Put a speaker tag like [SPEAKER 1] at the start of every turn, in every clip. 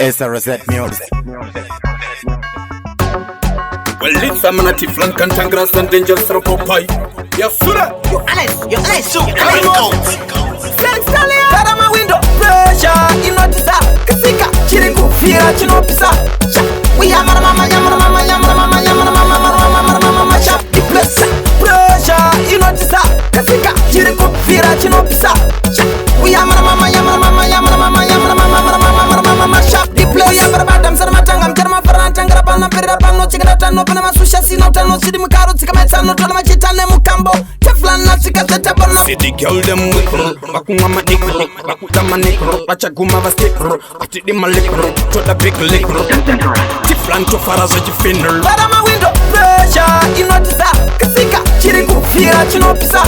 [SPEAKER 1] It's a reset music.
[SPEAKER 2] Well, it's a man at Tiflan, Cantangrass, and Dangerous Ropopai. Yes, sir.
[SPEAKER 3] You're honest, so
[SPEAKER 4] Thanks, Talia. Karama window pressure. You know this. Kasika, chiriku, fear, chino pisa. We are mama, shop the place. Pressure. You know this. Kasika, chiriku, fear, chino pisa. We are mama, shop the place. We are barbatam, sarmatangam, kerma, farantanga, panna, perapano, chigrata, no panama, susha, sino, tano, sidi, mukaro, sikametano, tolama, chitane, mukambo.
[SPEAKER 2] City girl them wikro, bakuma nikro, bakutama nikro, pachaguma vastikro, atidi malikro, to the big likro. Tiflan to faraza jifinner.
[SPEAKER 4] Barama window pressure, you know this. Kasika, chiriku, fear, chino pisa.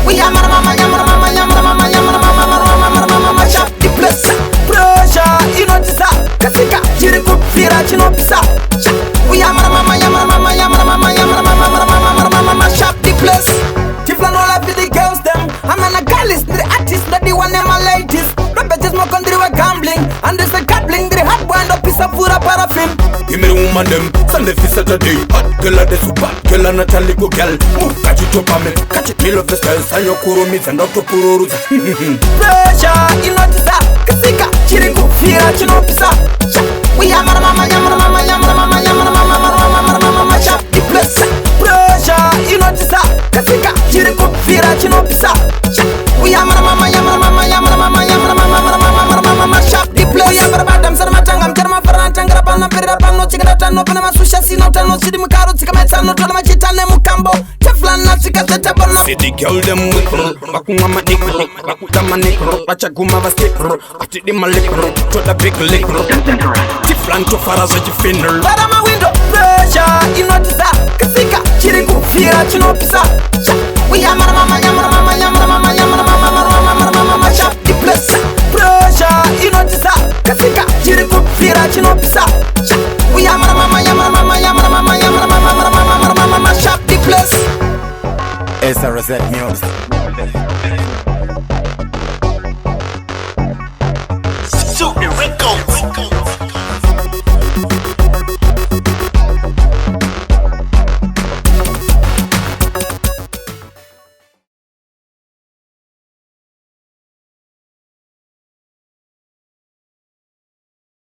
[SPEAKER 4] We are mama, shop the place. Pressure, you know this. Kasika, chiriku, fear, chino pisa. We are mama, shop the place. Tiflan all of the girls them. I'm an agalist, the artist, not the one them my ladies. Rappers more country were gambling, and there's a gambling, the hot one up piece of pura paraffin.
[SPEAKER 2] Give me the woman them, Sunday fi Saturday. Hot girl a the super, girl a Natalie go girl. Move, catch it up and me, catch it, me love the style. Say your kuro me, send out to puro.
[SPEAKER 4] Pressure, you know this. Kasika, chiriku, fear, chino pisa. We are mama, shop the place. Pressure, you know this. Kasika, chiriku, fear, chino pisa. We are mama, shop the place. We are barbatam, sarmatangam, kerma, farantanga, panna, perapano, chigrata, no panama, susha, sino, tano, sidi, mukaro, sikametano, tolama, chitane, mukambo. Teflan, natsika, tetabano.
[SPEAKER 2] City girl them wikro, bakuma nikro, bakutama nikro, pachaguma vastikro, atidi malikro, to the big likro. Tiflan to faraza jifinner.
[SPEAKER 4] Barama window pressure, you know this. Kasika, chiriku, fear, chino pisa. We are mama, shop the place. Pressure, you know this. Kasika, chiriku, fear, chino pisa. We are mama, shop the place.
[SPEAKER 1] It's a reset music.